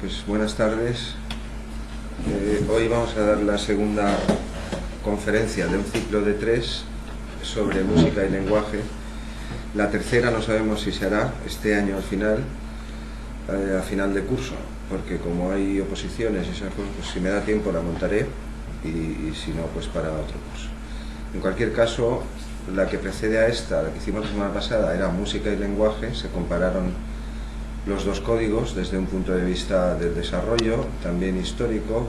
Pues buenas tardes. Hoy vamos a dar la segunda conferencia de un ciclo de 3 sobre música y lenguaje. La tercera no sabemos si se hará este año al final, a final de curso, porque como hay oposiciones y esas cosas, pues si me da tiempo la montaré y si no, pues para otro curso. En cualquier caso, la que precede a esta, la que hicimos la semana pasada, era música y lenguaje. Se compararon los dos códigos desde un punto de vista del desarrollo, también histórico,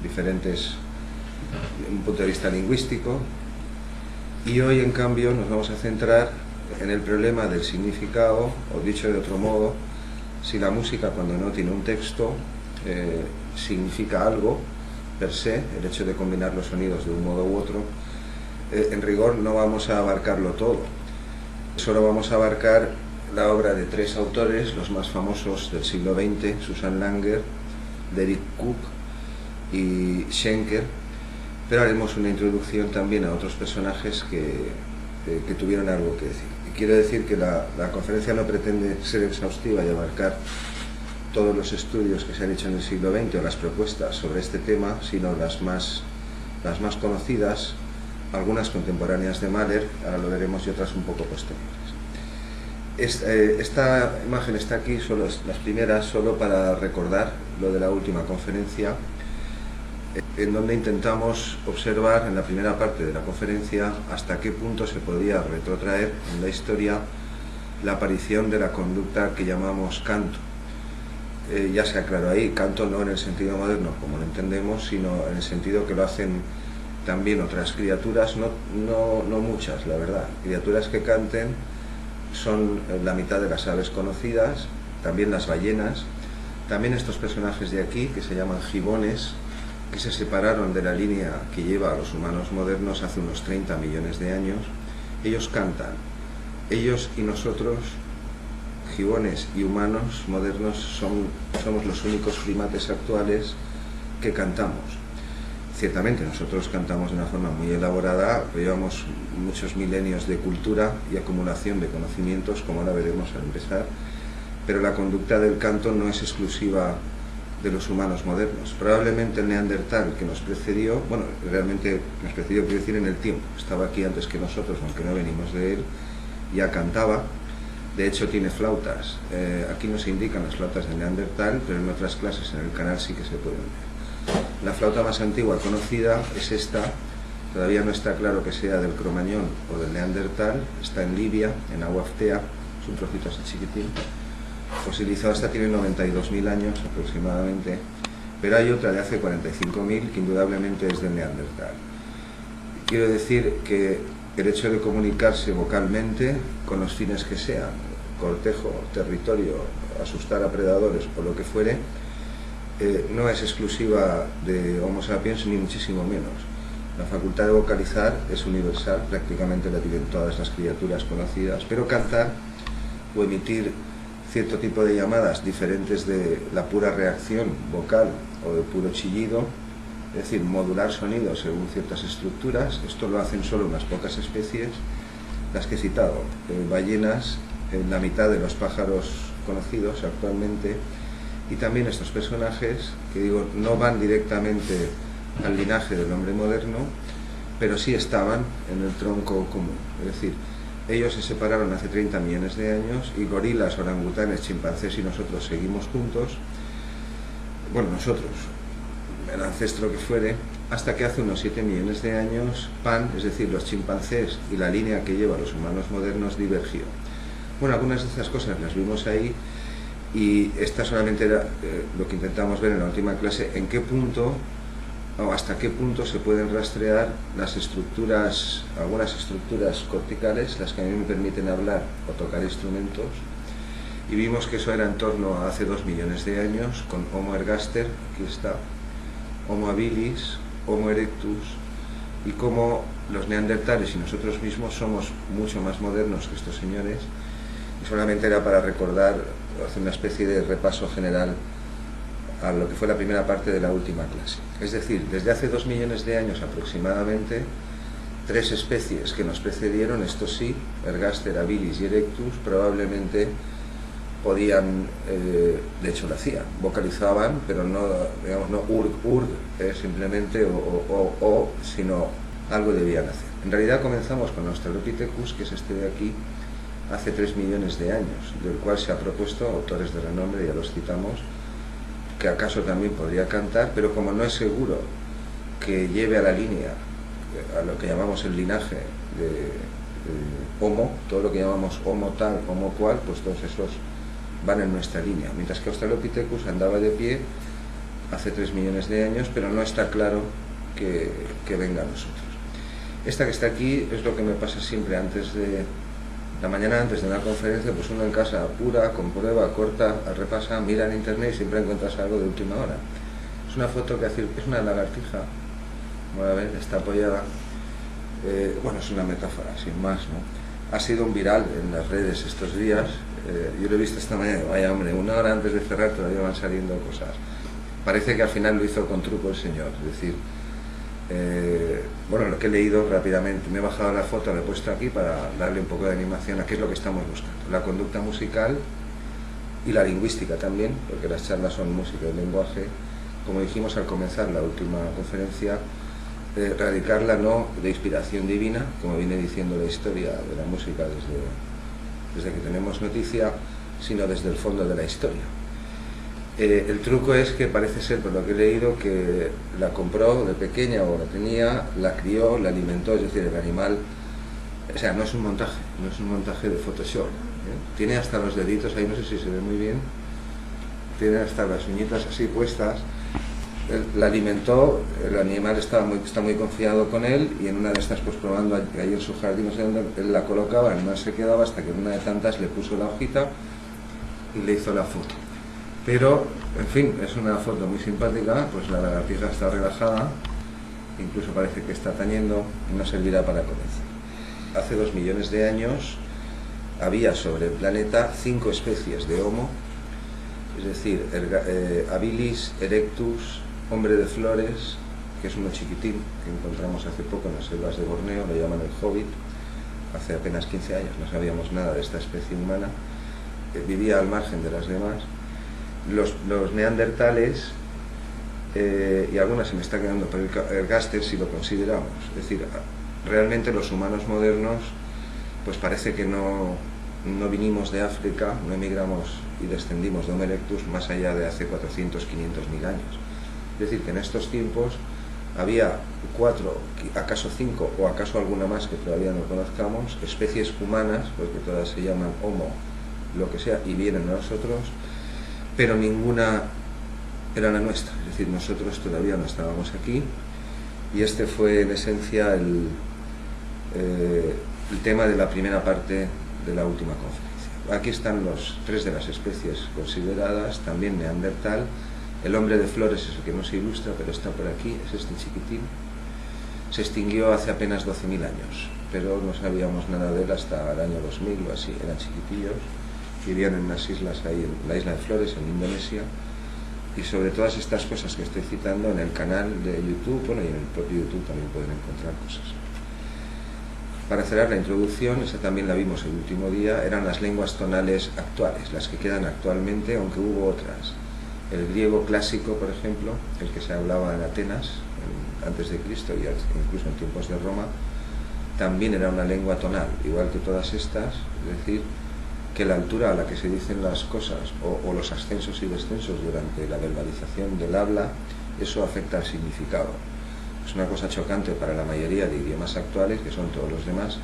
diferentes, un punto de vista lingüístico. Y hoy, en cambio, nos vamos a centrar en el problema del significado, o dicho de otro modo, si la música, cuando no tiene un texto, significa algo per se, el hecho de combinar los sonidos de un modo u otro. En rigor no vamos a abarcarlo todo, solo vamos a abarcar la obra de 3 autores, los más famosos del siglo XX, Susan Langer, David Cook y Schenker, pero haremos una introducción también a otros personajes que tuvieron algo que decir. Y quiero decir que la conferencia no pretende ser exhaustiva y abarcar todos los estudios que se han hecho en el siglo XX o las propuestas sobre este tema, sino las más conocidas, algunas contemporáneas de Mahler, ahora lo veremos, y otras un poco posteriores. Esta imagen está aquí, las primeras, solo para recordar lo de la última conferencia, en donde intentamos observar en la primera parte de la conferencia hasta qué punto se podía retrotraer en la historia la aparición de la conducta que llamamos canto. Ya se aclaró ahí, canto no en el sentido moderno como lo entendemos, sino en el sentido que lo hacen también otras criaturas, no muchas, la verdad. Criaturas que canten son la mitad de las aves conocidas, también las ballenas, también estos personajes de aquí que se llaman gibones, que se separaron de la línea que lleva a los humanos modernos hace unos 30 millones de años. Ellos cantan, ellos y nosotros, gibones y humanos modernos, somos los únicos primates actuales que cantamos. Ciertamente nosotros cantamos de una forma muy elaborada, llevamos muchos milenios de cultura y acumulación de conocimientos, como ahora veremos al empezar, pero la conducta del canto no es exclusiva de los humanos modernos. Probablemente el neandertal que nos precedió, bueno, realmente nos precedió, quiero decir, en el tiempo, estaba aquí antes que nosotros, aunque no venimos de él, ya cantaba. De hecho tiene flautas, aquí no se indican las flautas del neandertal, pero en otras clases en el canal sí que se pueden ver. La flauta más antigua conocida es esta, todavía no está claro que sea del Cromañón o del Neandertal, está en Libia, en Agua Actea, es un trocito así chiquitín, fosilizada. Esta tiene 92.000 años aproximadamente, pero hay otra de hace 45.000 que indudablemente es del Neandertal. Quiero decir que el hecho de comunicarse vocalmente con los fines que sean, cortejo, territorio, asustar a predadores o lo que fuere, no es exclusiva de Homo sapiens ni muchísimo menos. La facultad de vocalizar es universal, prácticamente la tienen todas las criaturas conocidas, pero cantar o emitir cierto tipo de llamadas diferentes de la pura reacción vocal o de puro chillido, es decir, modular sonidos según ciertas estructuras, esto lo hacen solo unas pocas especies, las que he citado, ballenas, la mitad de los pájaros conocidos actualmente, y también estos personajes que, digo, no van directamente al linaje del hombre moderno, pero sí estaban en el tronco común. Es decir, ellos se separaron hace 30 millones de años y gorilas, orangutanes, chimpancés y nosotros seguimos juntos, bueno, nosotros, el ancestro que fuere, hasta que hace unos 7 millones de años Pan, es decir, los chimpancés y la línea que lleva a los humanos modernos divergió. Bueno, algunas de estas cosas las vimos ahí. Y esta solamente era lo que intentamos ver en la última clase, en qué punto o hasta qué punto se pueden rastrear las estructuras, algunas estructuras corticales, las que a mí me permiten hablar o tocar instrumentos, y vimos que eso era en torno a hace 2 millones de años, con Homo ergaster, aquí está, Homo habilis, Homo erectus, y cómo los neandertales y nosotros mismos somos mucho más modernos que estos señores. Y solamente era para recordar, hacer una especie de repaso general a lo que fue la primera parte de la última clase. Es decir, desde hace 2 millones de años aproximadamente, 3 especies que nos precedieron, estos sí, Ergaster, habilis y erectus, probablemente podían, de hecho lo hacían, vocalizaban, pero no, digamos, no urg, simplemente, sino algo debían hacer. En realidad comenzamos con Australopithecus, que es este de aquí, hace 3 millones de años, del cual se ha propuesto autores de renombre, ya los citamos, que acaso también podría cantar, pero como no es seguro que lleve a la línea, a lo que llamamos el linaje de Homo, todo lo que llamamos Homo tal, Homo cual, pues todos esos van en nuestra línea, mientras que Australopithecus andaba de pie hace 3 millones de años, pero no está claro que venga a nosotros. Esta que está aquí es lo que me pasa siempre antes de la mañana, antes de una conferencia, pues uno en casa apura, comprueba, corta, repasa, mira en internet y siempre encuentras algo de última hora. Es una foto que es una lagartija, como a ver, está apoyada, bueno, es una metáfora, sin más, ¿no? Ha sido un viral en las redes estos días, yo lo he visto esta mañana, vaya hombre, 1 hora antes de cerrar todavía van saliendo cosas. Parece que al final lo hizo con truco el señor, es decir, bueno, lo que he leído rápidamente, me he bajado la foto, la he puesto aquí para darle un poco de animación a qué es lo que estamos buscando. La conducta musical y la lingüística también, porque las charlas son música y lenguaje, como dijimos al comenzar la última conferencia, radicarla no de inspiración divina, como viene diciendo la historia de la música desde que tenemos noticia, sino desde el fondo de la historia. El truco es que parece ser, por lo que he leído, que la compró de pequeña o la tenía, la crió, la alimentó, es decir, el animal, o sea, no es un montaje de Photoshop, tiene hasta los deditos, ahí no sé si se ve muy bien, tiene hasta las uñitas así puestas, la alimentó, el animal está muy confiado con él, y en una de estas, pues probando ahí en su jardín, no sé dónde, él la colocaba, en una se quedaba, hasta que en una de tantas le puso la hojita y le hizo la foto. Pero, en fin, es una foto muy simpática, pues la lagartija está relajada, incluso parece que está tañendo, y no servirá para comenzar. Hace 2 millones de años había sobre el planeta 5 especies de Homo, es decir, Habilis erectus, hombre de flores, que es uno chiquitín, que encontramos hace poco en las selvas de Borneo, lo llaman el hobbit, hace apenas 15 años, no sabíamos nada de esta especie humana, vivía al margen de las demás. Los neandertales, y algunas se me está quedando por el gaster si lo consideramos, es decir, realmente los humanos modernos, pues parece que no vinimos de África, no emigramos y descendimos de Homo erectus más allá de hace 400, 500 mil años. Es decir, que en estos tiempos había 4, acaso 5 o acaso alguna más que todavía no conozcamos, especies humanas, porque todas se llaman Homo, lo que sea, y vienen a nosotros, pero ninguna era la nuestra, es decir, nosotros todavía no estábamos aquí, y este fue en esencia el tema de la primera parte de la última conferencia. Aquí están los 3 de las especies consideradas, también neandertal, el hombre de flores es el que no se ilustra, pero está por aquí, es este chiquitín, se extinguió hace apenas 12.000 años, pero no sabíamos nada de él hasta el año 2000 o así, eran chiquitillos, vivían en unas islas ahí, en la isla de Flores, en Indonesia, y sobre todas estas cosas que estoy citando en el canal de YouTube, bueno, y en el propio YouTube también pueden encontrar cosas. Para cerrar la introducción, esa también la vimos el último día, eran las lenguas tonales actuales, las que quedan actualmente, aunque hubo otras. El griego clásico, por ejemplo, el que se hablaba en Atenas, antes de Cristo y incluso en tiempos de Roma, también era una lengua tonal, igual que todas estas, es decir, que la altura a la que se dicen las cosas o los ascensos y descensos durante la verbalización del habla, eso afecta al significado. Es una cosa chocante para la mayoría de idiomas actuales, que son todos los demás,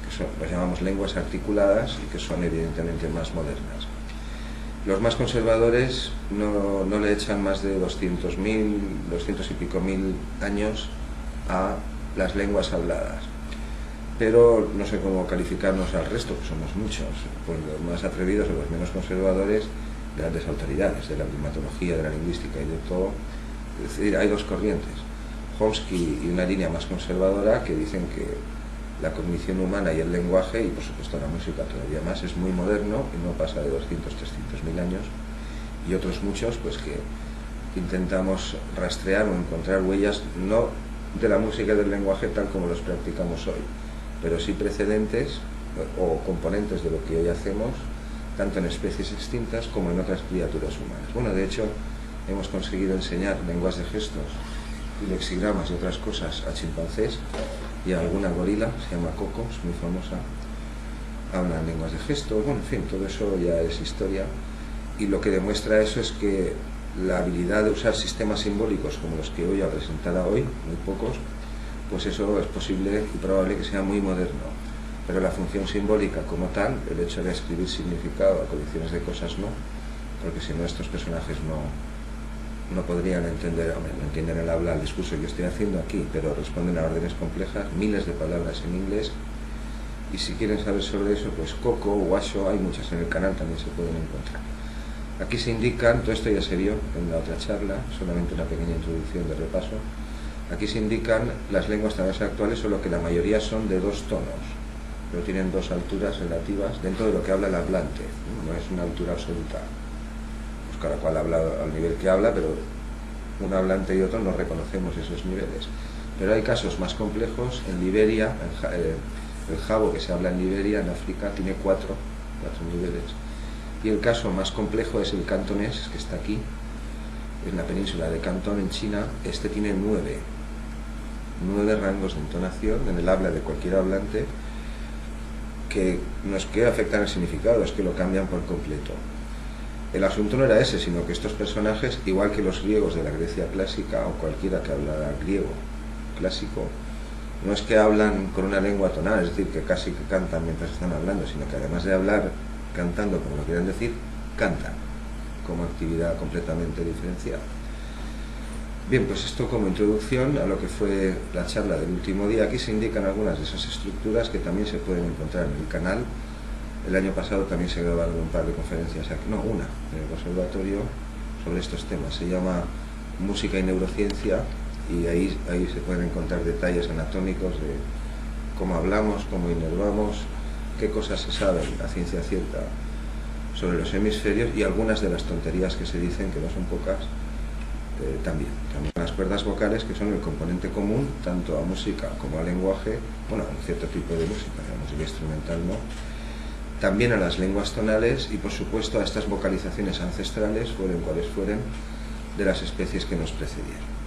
que los llamamos lenguas articuladas y que son evidentemente más modernas. Los más conservadores no le echan más de 200 y pico mil años a las lenguas habladas. Pero no sé cómo calificarnos al resto, que somos muchos, pues los más atrevidos o los menos conservadores, grandes autoridades de la primatología, de la lingüística y de todo. Es decir, hay 2 corrientes, Chomsky y una línea más conservadora que dicen que la cognición humana y el lenguaje, y por supuesto la música todavía más, es muy moderno y no pasa de 200, 300 mil años, y otros muchos pues que intentamos rastrear o encontrar huellas no de la música y del lenguaje tal como los practicamos hoy, pero sí precedentes o componentes de lo que hoy hacemos tanto en especies extintas como en otras criaturas humanas. Bueno, de hecho, hemos conseguido enseñar lenguas de gestos y lexigramas y otras cosas a chimpancés y a alguna gorila, se llama Coco, es muy famosa, hablan lenguas de gestos, bueno, en fin, todo eso ya es historia, y lo que demuestra eso es que la habilidad de usar sistemas simbólicos como los que hoy ha presentado hoy, muy pocos, pues eso es posible y probable que sea muy moderno. Pero la función simbólica como tal, el hecho de escribir significado a colecciones de cosas no, porque si no estos personajes no podrían entender, hombre, no entienden el habla, el discurso que yo estoy haciendo aquí, pero responden a órdenes complejas, miles de palabras en inglés, y si quieren saber sobre eso, pues Coco, Washo, hay muchas en el canal, también se pueden encontrar. Aquí se indican, todo esto ya se vio en la otra charla, solamente una pequeña introducción de repaso. Aquí se indican las lenguas tonales actuales, solo que la mayoría son de 2 tonos, pero tienen 2 alturas relativas dentro de lo que habla el hablante, no es una altura absoluta. Pues cada cual habla al nivel que habla, pero un hablante y otro no reconocemos esos niveles. Pero hay casos más complejos. En Liberia, el jabo que se habla en Liberia, en África, tiene 4 niveles. Y el caso más complejo es el cantonés, que está aquí, en la península de Cantón, en China. Este tiene 9 rangos de entonación en el habla de cualquier hablante, que no es que afectan el significado, es que lo cambian por completo. El asunto no era ese, sino que estos personajes, igual que los griegos de la Grecia clásica o cualquiera que hablara griego clásico, no es que hablan con una lengua tonal, es decir, que casi que cantan mientras están hablando, sino que además de hablar cantando, como lo quieren decir, cantan como actividad completamente diferenciada. Bien, pues esto como introducción a lo que fue la charla del último día. Aquí se indican algunas de esas estructuras que también se pueden encontrar en el canal. El año pasado también se grabaron un par de conferencias, no, una, en el conservatorio sobre estos temas. Se llama Música y Neurociencia, y ahí se pueden encontrar detalles anatómicos de cómo hablamos, cómo inervamos, qué cosas se saben a ciencia cierta sobre los hemisferios y algunas de las tonterías que se dicen, que no son pocas, también las cuerdas vocales, que son el componente común tanto a música como a lenguaje, bueno, a un cierto tipo de música, la música instrumental no, también a las lenguas tonales y por supuesto a estas vocalizaciones ancestrales, fueren cuales fueren, de las especies que nos precedieron.